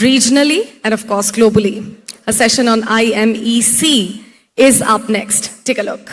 regionally, and of course globally. A session on IMEC is up next. Take a look.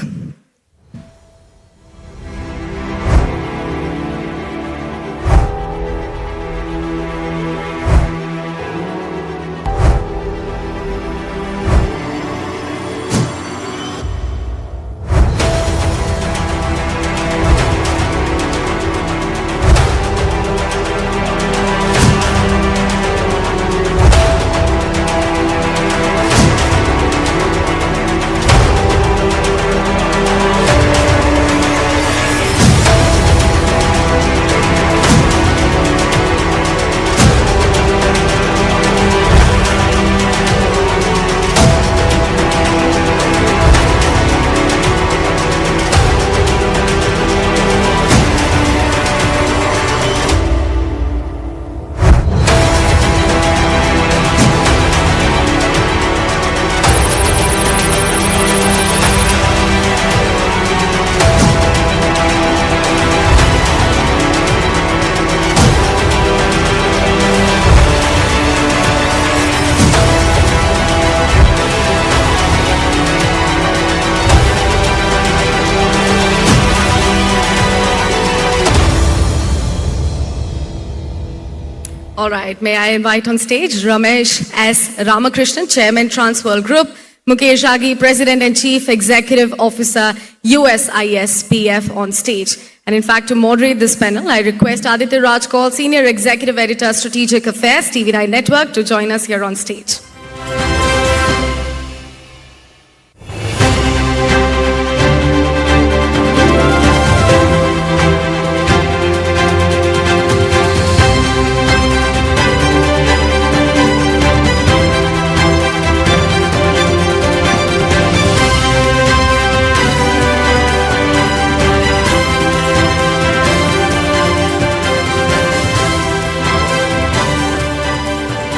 All right, may I invite on stage Ramesh S. Ramakrishnan, Chairman, Transworld Group, Mukesh Aghi, President and Chief Executive Officer, USISPF on stage. And in fact, to moderate this panel, I request Aditya Rajkol, Senior Executive Editor, Strategic Affairs, TV9 Network, to join us here on stage.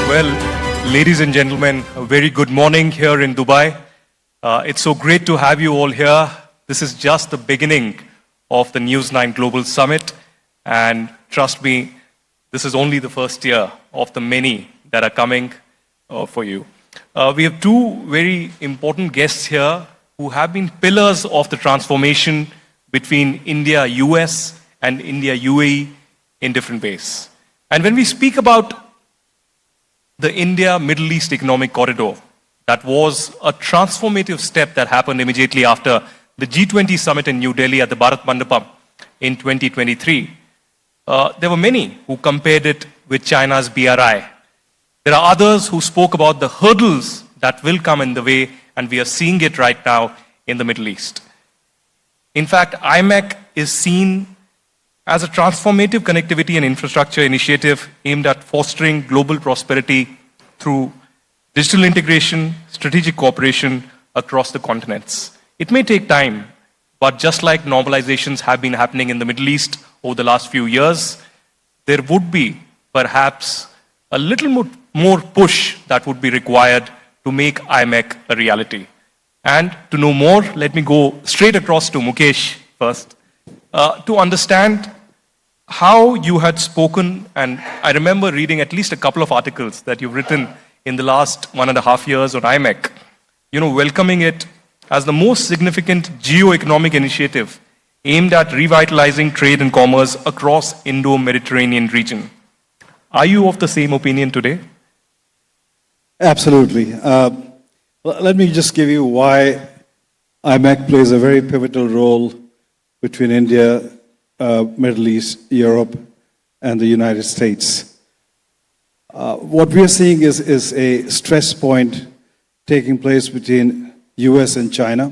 Well, ladies and gentlemen, a very good morning here in Dubai. It's so great to have you all here. This is just the beginning of the News9 Global Summit. And trust me, this is only the first year of the many that are coming for you. We have two very important guests here who have been pillars of the transformation between India-US and India-UAE in different ways. And when we speak about the India-Middle East Economic Corridor, that was a transformative step that happened immediately after the G20 summit in New Delhi at the Bharat Mandapam in 2023. There were many who compared it with China's BRI. There are others who spoke about the hurdles that will come in the way, and we are seeing it right now in the Middle East. In fact, IMEC is seen as a transformative connectivity and infrastructure initiative aimed at fostering global prosperity through digital integration, strategic cooperation across the continents. It may take time, but just like normalizations have been happening in the Middle East over the last few years, there would be perhaps a little more push that would be required to make IMEC a reality. And to know more, let me go straight across to Mukesh first to understand how you had spoken, and I remember reading at least a couple of articles that you've written in the last 1.5 years on IMEC, welcoming it as the most significant geo-economic initiative aimed at revitalizing trade and commerce across Indo-Mediterranean region. Are you of the same opinion today? Absolutely. Let me just give you why IMEC plays a very pivotal role between India, Middle East, Europe, and the United States. What we are seeing is a stress point taking place between US and China,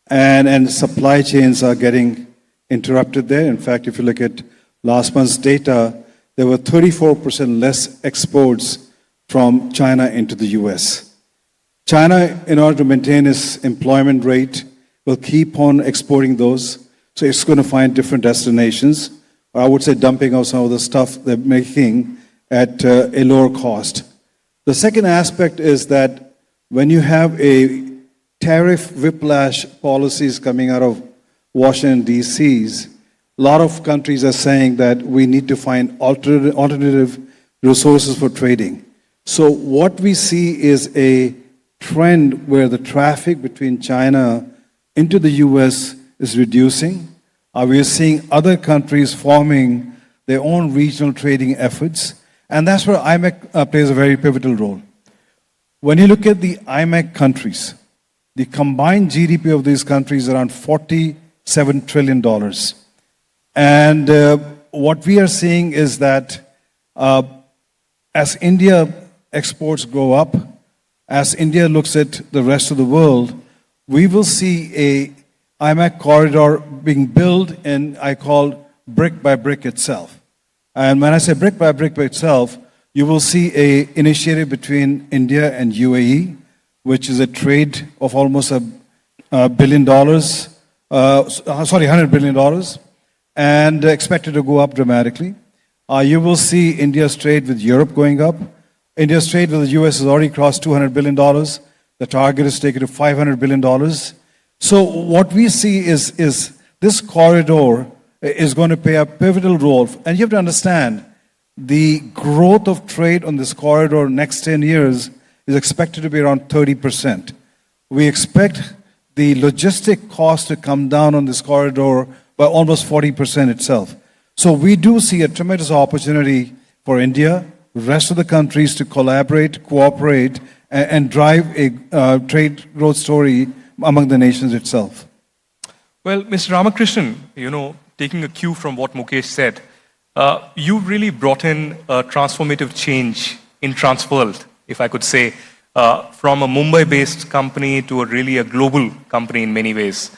and supply chains are getting interrupted there. In fact, if you look at last month's data, there were 34% less exports from China into the US. China, in order to maintain its employment rate, will keep on exporting those. So it's going to find different destinations. I would say dumping out some of the stuff they're making at a lower cost. The second aspect is that when you have a tariff whiplash policies coming out of Washington, D.C., a lot of countries are saying that we need to find alternative resources for trading. So what we see is a trend where the traffic between China into the US is reducing. We are seeing other countries forming their own regional trading efforts, and that's where IMEC plays a very pivotal role. When you look at the IMEC countries, the combined GDP of these countries is around $47 trillion. And what we are seeing is that as India exports go up, as India looks at the rest of the world, we will see a IMEC corridor being built in, I call, brick by brick itself. And when I say brick by itself, you will see an initiative between India and UAE, which is a trade of almost $100 billion, and expected to go up dramatically. You will see India's trade with Europe going up. India's trade with the US has already crossed $200 billion. The target is taken to $500 billion. So what we see is this corridor is going to play a pivotal role. And you have to understand, the growth of trade on this corridor next 10 years is expected to be around 30%. We expect the logistic cost to come down on this corridor by almost 40% itself. So we do see a tremendous opportunity for India, the rest of the countries to collaborate, cooperate, and drive a trade growth story among the nations itself. Well, Mr. Ramakrishnan, taking a cue from what Mukesh said, you really brought in a transformative change in Transworld, if I could say, from a Mumbai-based company to a global company in many ways.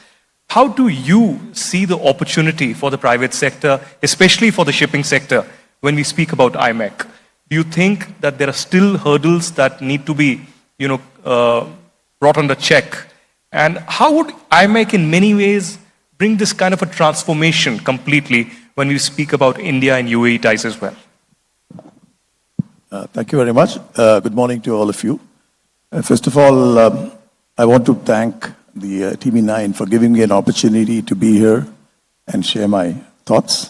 How do you see the opportunity for the private sector, especially for the shipping sector, when we speak about IMEC? Do you think that there are still hurdles that need to be, brought under check? And how would IMEC in many ways bring this kind of a transformation completely when we speak about India and UAE ties as well? Thank you very much. Good morning to all of you. First of all, I want to thank the Team E9 for giving me an opportunity to be here and share my thoughts.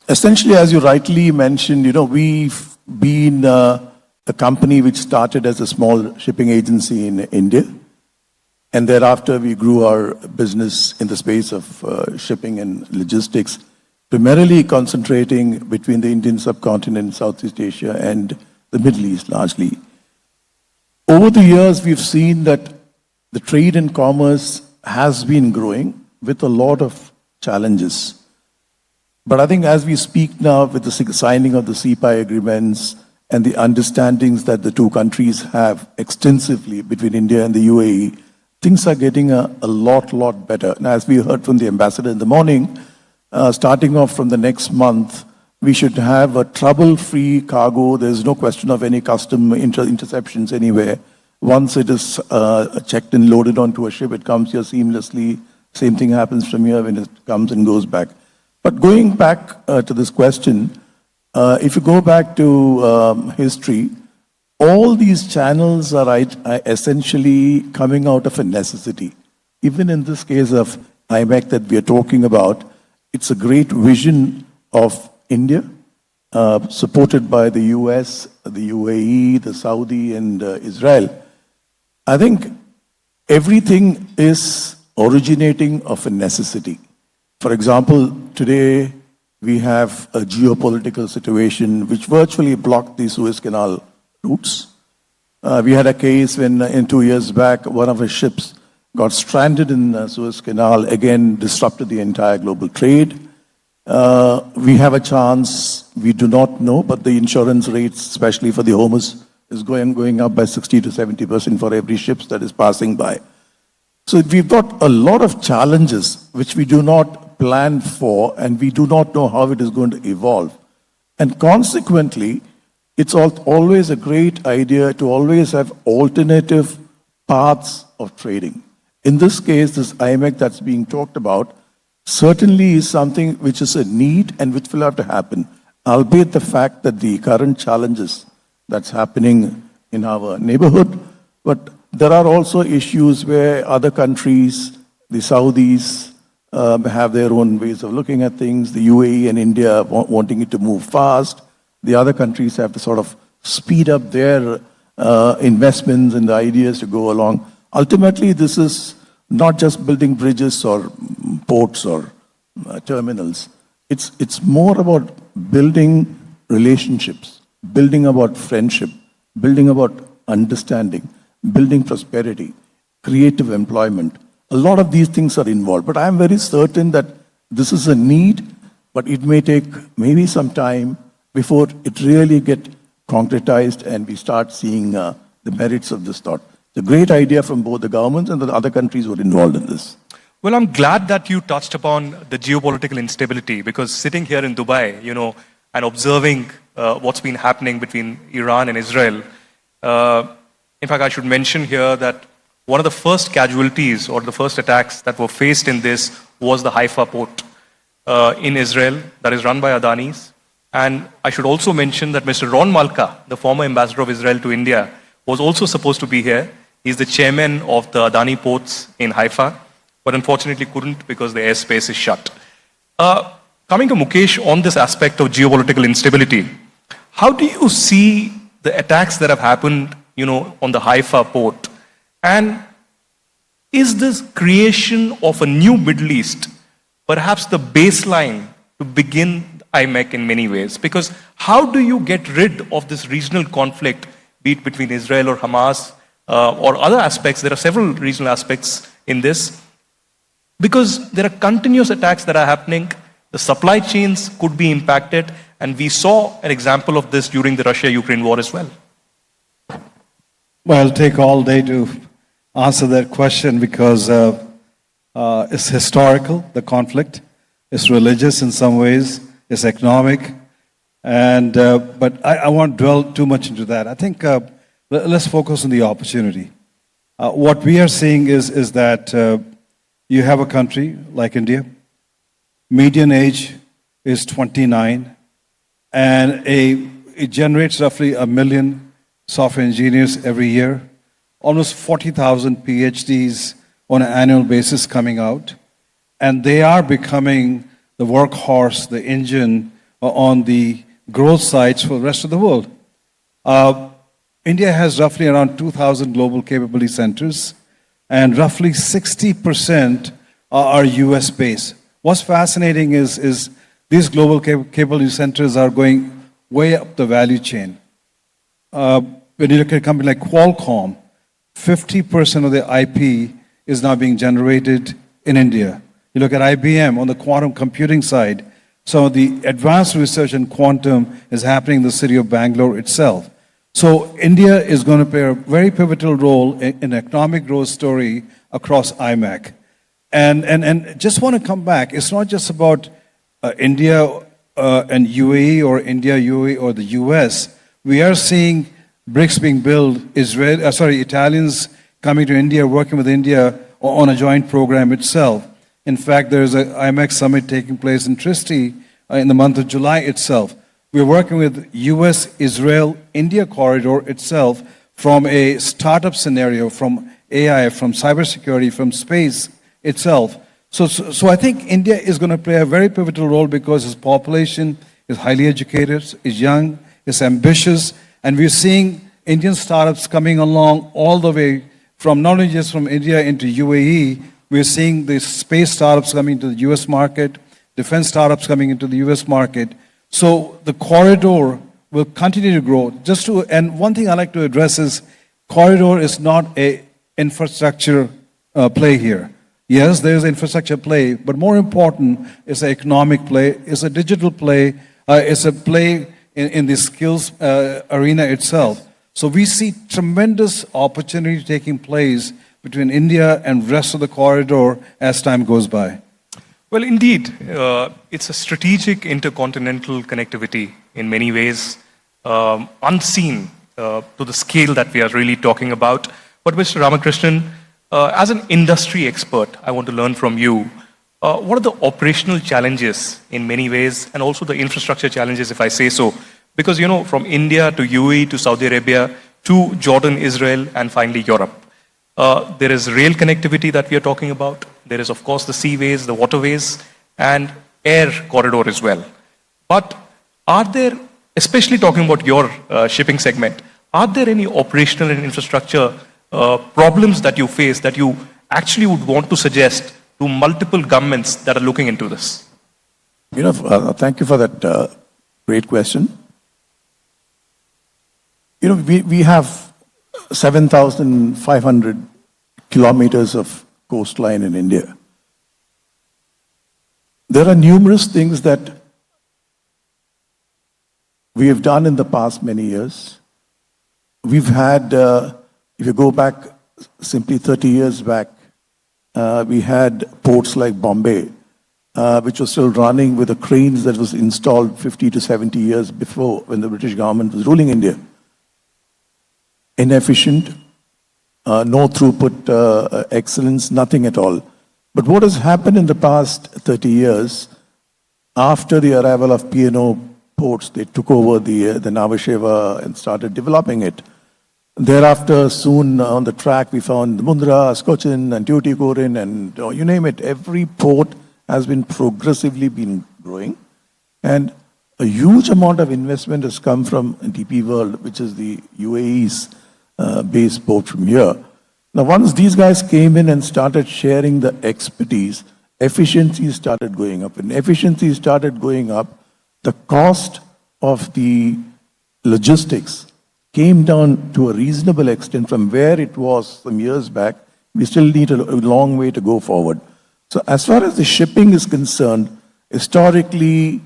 Essentially, as you rightly mentioned, we've been a company which started as a small shipping agency in India. And thereafter, we grew our business in the space of shipping and logistics, primarily concentrating between the Indian subcontinent, Southeast Asia, and the Middle East largely. Over the years, we've seen that the trade and commerce has been growing with a lot of challenges. But I think as we speak now with the signing of the CPI agreements and the understandings that the two countries have extensively between India and the UAE, things are getting a lot better. And as we heard from the ambassador in the morning, starting off from the next month, we should have a trouble-free cargo. There's no question of any custom interceptions anywhere. Once it is checked and loaded onto a ship, it comes here seamlessly. Same thing happens from here when it comes and goes back. But going back to this question, if you go back to history, all these channels are essentially coming out of a necessity. Even in this case of IMEC that we are talking about, it's a great vision of India, supported by the US, the UAE, the Saudi, and Israel. I think everything is originating of a necessity. For example, today we have a geopolitical situation which virtually blocked the Suez Canal routes. We had a case when, in 2 years back, one of our ships got stranded in Suez Canal, again disrupted the entire global trade. We have a chance, we do not know, but the insurance rates, especially for the Hormuz, is going up by 60 to 70% for every ship that is passing by. So we've got a lot of challenges which we do not plan for, and we do not know how it is going to evolve. And consequently, it's always a great idea to always have alternative paths of trading. In this case, this IMEC that's being talked about certainly is something which is a need and which will have to happen, albeit the fact that the current challenges that's happening in our neighborhood, but there are also issues where other countries, the Saudis, have their own ways of looking at things, the UAE and India wanting it to move fast. The other countries have to sort of speed up their investments and the ideas to go along. Ultimately, this is not just building bridges or ports or terminals. It's more about building relationships, building about friendship, building about understanding, building prosperity, creative employment. A lot of these things are involved, but I am very certain that this is a need, but it may take maybe some time before it really get concretized and we start seeing the merits of this thought. It's a great idea from both the governments and the other countries who are involved in this. Well, I'm glad that you touched upon the geopolitical instability, because sitting here in Dubai, and observing what's been happening between Iran and Israel, in fact, I should mention here that one of the first casualties or the first attacks that were faced in this was the Haifa port in Israel that is run by Adanis. And I should also mention that Mr. Ron Malka, the former ambassador of Israel to India, was also supposed to be here. He's the chairman of the Adani ports in Haifa, but unfortunately couldn't because the airspace is shut. Coming to Mukesh on this aspect of geopolitical instability, how do you see the attacks that have happened, on the Haifa port? And is this creation of a new Middle East perhaps the baseline to begin IMEC in many ways? Because how do you get rid of this regional conflict, be it between Israel or Hamas or other aspects? There are several regional aspects in this. Because there are continuous attacks that are happening, the supply chains could be impacted, and we saw an example of this during the Russia-Ukraine war as well. Well, it'll take all day to answer that question because it's historical, the conflict. It's religious in some ways. It's economic. And but I won't dwell too much into that. I think let's focus on the opportunity. What we are seeing is that you have a country like India. Median age is 29, and it generates roughly 1 million software engineers every year, almost 40,000 PhDs on an annual basis coming out, and they are becoming the workhorse, the engine on the growth sites for the rest of the world. India has roughly around 2,000 global capability centers, and roughly 60% are US based. What's fascinating is these global capability centers are going way up the value chain. When you look at a company like Qualcomm, 50% of the IP is now being generated in India. You look at IBM on the quantum computing side, some of the advanced research in quantum is happening in the city of Bangalore itself. So India is going to play a very pivotal role in economic growth story across IMEC. And just want to come back, it's not just about India and UAE or India-UAE or the US. We are seeing BRICS being built, Italians coming to India, working with India on a joint program itself. In fact, there's an IMEC summit taking place in Trieste in the month of July itself. We're working with US, Israel, India corridor itself from a startup scenario, from AI, from cybersecurity, from space itself. So I think India is going to play a very pivotal role because its population is highly educated, is young, is ambitious, and we're seeing Indian startups coming along all the way from not only just from India into UAE. We're seeing the space startups coming to the US market, defense startups coming into the US market. So the corridor will continue to grow. And one thing I like to address is corridor is not a infrastructure play here. Yes, there is infrastructure play, but more important is an economic play, it's a digital play, it's a play in the skills arena itself. So we see tremendous opportunity taking place between India and rest of the corridor as time goes by. Well, indeed, it's a strategic intercontinental connectivity in many ways, unseen to the scale that we are really talking about. But Mr. Ramakrishnan, as an industry expert, I want to learn from you, what are the operational challenges in many ways, and also the infrastructure challenges, if I say so? Because, from India to UAE to Saudi Arabia to Jordan, Israel, and finally Europe. There is rail connectivity that we are talking about. There is, of course, the seaways, the waterways, and air corridor as well. But are there especially talking about your shipping segment, are there any operational and infrastructure problems that you face that you actually would want to suggest to multiple governments that are looking into this? Thank you for that great question. We have 7,500 kilometers of coastline in India. There are numerous things that we have done in the past many years. We've had, if you go back simply 30 years back, we had ports like Bombay, which was still running with the cranes that was installed 50 to 70 years before when the British government was ruling India. Inefficient, no throughput excellence, nothing at all. But what has happened in the past 30 years, after the arrival of P&O ports, they took over the Navasheva and started developing it. Thereafter, soon on the track, we found Mundra, Cochin, and Tuticorin, and you name it. Every port has been progressively been growing. And a huge amount of investment has come from DP World, which is the UAE's base port from here. Now, once these guys came in and started sharing the expertise, efficiency started going up. And efficiency started going up, the cost of the logistics came down to a reasonable extent from where it was some years back. We still need a long way to go forward. So as far as the shipping is concerned, historically,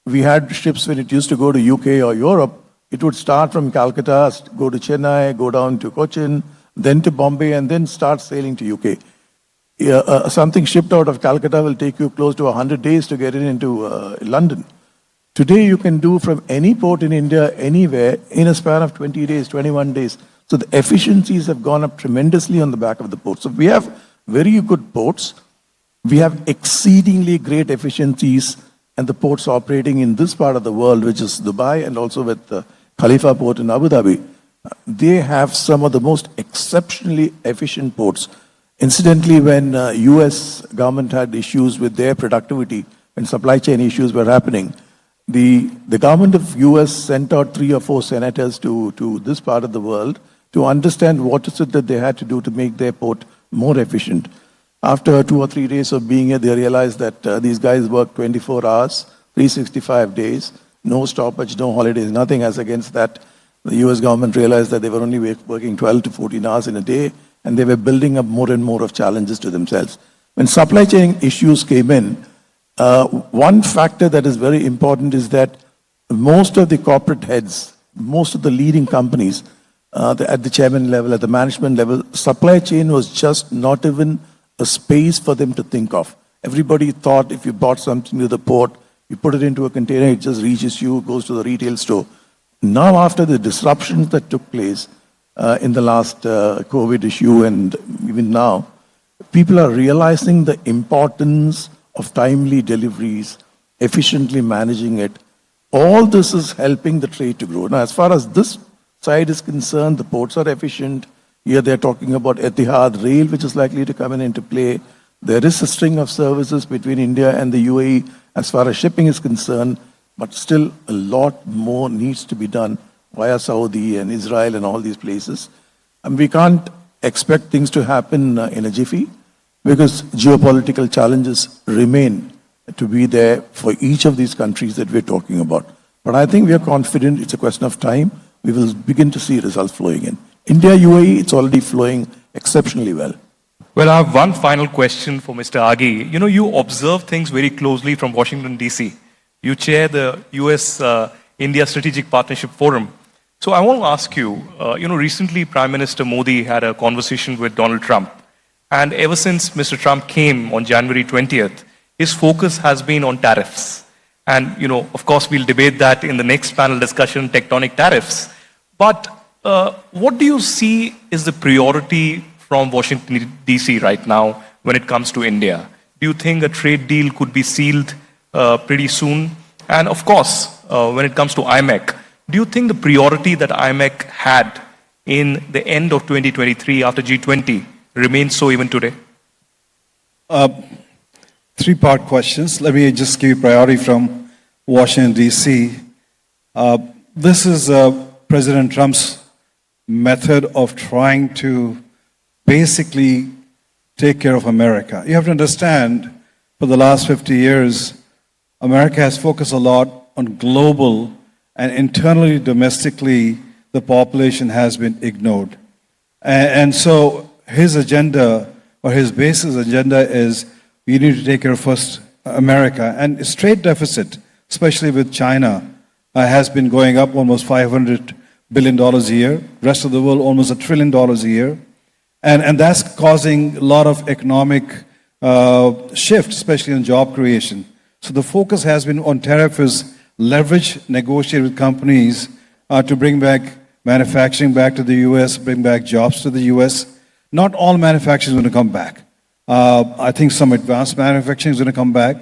we had ships when it used to go to UK or Europe, it would start from Calcutta, go to Chennai, go down to Cochin, then to Bombay, and then start sailing to UK. Something shipped out of Calcutta will take you close to 100 days to get it into London. Today, you can do from any port in India, anywhere, in a span of 20 days, 21 days. So the efficiencies have gone up tremendously on the back of the port. So we have very good ports. We have exceedingly great efficiencies, and the ports operating in this part of the world, which is Dubai, and also with the Khalifa port in Abu Dhabi, they have some of the most exceptionally efficient ports. Incidentally, when US government had issues with their productivity, when supply chain issues were happening, the government of US sent out 3 or 4 senators to this part of the world to understand what is it that they had to do to make their port more efficient. After 2 or 3 days of being here, they realized that these guys work 24 hours, 365 days, no stoppage, no holidays, nothing. As against that, the US government realized that they were only working 12 to 14 hours in a day, and they were building up more and more of challenges to themselves. When supply chain issues came in, one factor that is very important is that most of the corporate heads, most of the leading companies, at the chairman level, at the management level, supply chain was just not even a space for them to think of. Everybody thought if you bought something to the port, you put it into a container, it just reaches you, goes to the retail store. Now, after the disruptions that took place in the last COVID issue and even now, people are realizing the importance of timely deliveries, efficiently managing it. All this is helping the trade to grow. Now, as far as this side is concerned, the ports are efficient. Here they're talking about Etihad Rail, which is likely to come into play. There is a string of services between India and the UAE as far as shipping is concerned, but still a lot more needs to be done via Saudi and Israel and all these places. And we can't expect things to happen in a jiffy because geopolitical challenges remain to be there for each of these countries that we're talking about. But I think we are confident it's a question of time. We will begin to see results flowing in. India-UAE, it's already flowing exceptionally well. Well, I have one final question for Mr. Agi. You observe things very closely from Washington, D.C. You chair the US-India Strategic Partnership Forum. So I want to ask you, recently Prime Minister Modi had a conversation with Donald Trump. And ever since Mr. Trump came on January 20th, his focus has been on tariffs. And, of course, we'll debate that in the next panel discussion, tectonic tariffs. But what do you see is the priority from Washington, D.C. right now when it comes to India? Do you think a trade deal could be sealed pretty soon? And of course, when it comes to IMEC, do you think the priority that IMEC had in the end of 2023 after G20 remains so even today? 3-part questions. Let me just give you priority from Washington, D.C. This is President Trump's method of trying to basically take care of America. You have to understand, for the last 50 years, America has focused a lot on global, and internally, domestically, the population has been ignored. And so his agenda, or his basis agenda, is we need to take care of first America. And its trade deficit, especially with China, has been going up almost $500 billion a year. Rest of the world, almost $1 trillion a year. And that's causing a lot of economic shift, especially in job creation. So the focus has been on tariffs, leverage, negotiate with companies to bring back manufacturing back to the U.S., bring back jobs to the U.S. Not all manufacturing is going to come back. I think some advanced manufacturing is going to come back.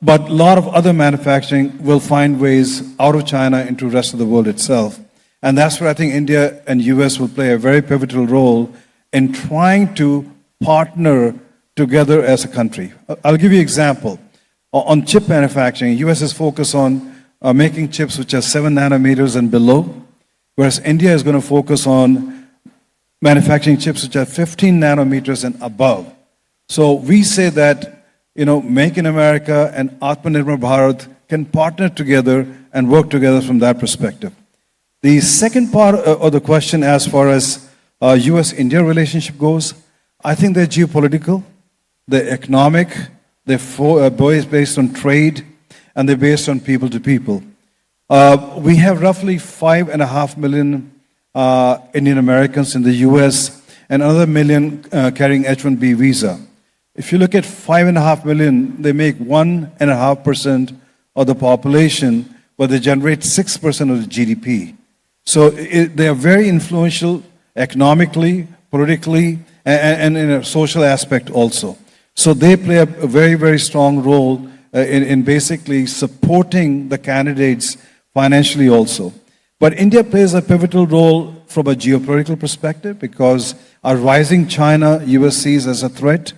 But a lot of other manufacturing will find ways out of China into the rest of the world itself. And that's where I think India and U.S. will play a very pivotal role in trying to partner together as a country. I'll give you an example. On chip manufacturing, U.S. is focused on making chips which are 7 nanometers and below, whereas India is going to focus on manufacturing chips which are 15 nanometers and above. So we say that, Make in America and Atmanirbhar Bharat can partner together and work together from that perspective. The second part of the question, as far as U.S.-India relationship goes, I think they're geopolitical, they're economic, they're based on trade, and they're based on people to people. We have roughly 5.5 million Indian Americans in the U.S. and another million carrying H-1B visa. If you look at 5.5 million, they make 1.5% of the population, but they generate 6% of the GDP. So they are very influential economically, politically, and in a social aspect also. So they play a very, very strong role in basically supporting the candidates financially also. But India plays a pivotal role from a geopolitical perspective because our rising China, US sees as a threat,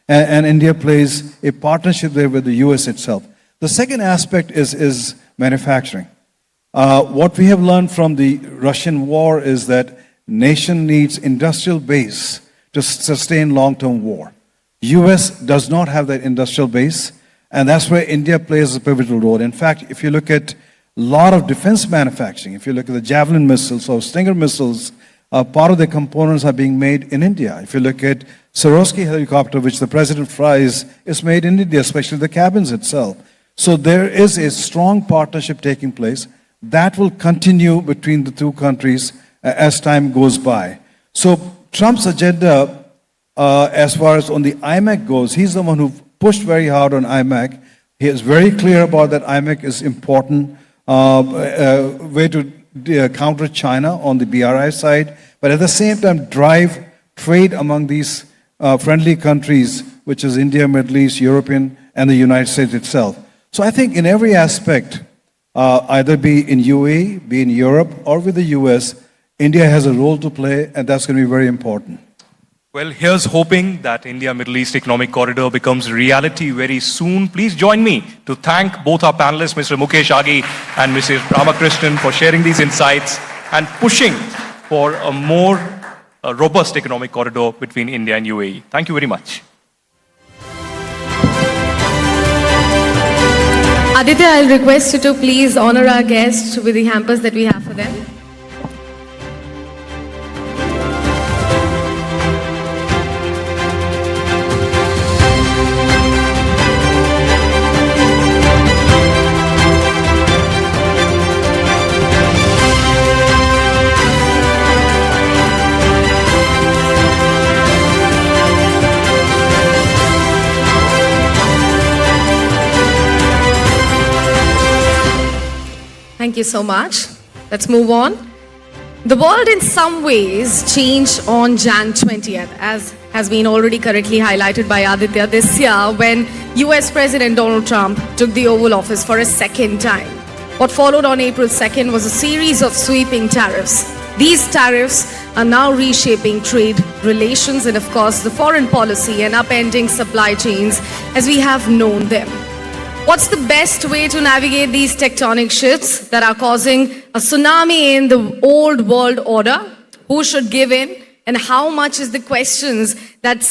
and India plays a partnership there with the US itself. The second aspect is manufacturing. What we have learned from the Russian war is that nation needs industrial base to sustain long-term war. US does not have that industrial base, and that's where India plays a pivotal role. In fact, if you look at a lot of defense manufacturing, if you look at the Javelin missiles or Stinger missiles, part of the components are being made in India. If you look at Swarovski helicopter, which the president flies, is made in India, especially the cabins itself. So there is a strong partnership taking place. That will continue between the two countries as time goes by. So Trump's agenda, as far as on the IMEC goes, he's the one who pushed very hard on IMEC. He is very clear about that IMEC is important way to counter China on the BRI side, but at the same time drive trade among these friendly countries, which is India, Middle East, European, and the United States itself. So I think in every aspect, either be in UAE, be in Europe, or with the US, India has a role to play, and that's going to be very important. Well, here's hoping that India-Middle East Economic Corridor becomes reality very soon. Please join me to thank both our panelists, Mr. Mukesh Aghi and Mrs. Ramakrishnan, for sharing these insights and pushing for a more robust economic corridor between India and UAE. Thank you very much. Aditya, I'll request you to please honor our guests with the hampers that we have for them. Thank you so much. Let's move on. The world in some ways changed on Jan 20th, as has been already correctly highlighted by Aditya this year when US President Donald Trump took the Oval Office for a second time. What followed on April 2nd was a series of sweeping tariffs. These tariffs are now reshaping trade relations and, of course, the foreign policy and upending supply chains as we have known them. What's the best way to navigate these tectonic shifts that are causing a tsunami in the old world order? Who should give in? And how much is the questions that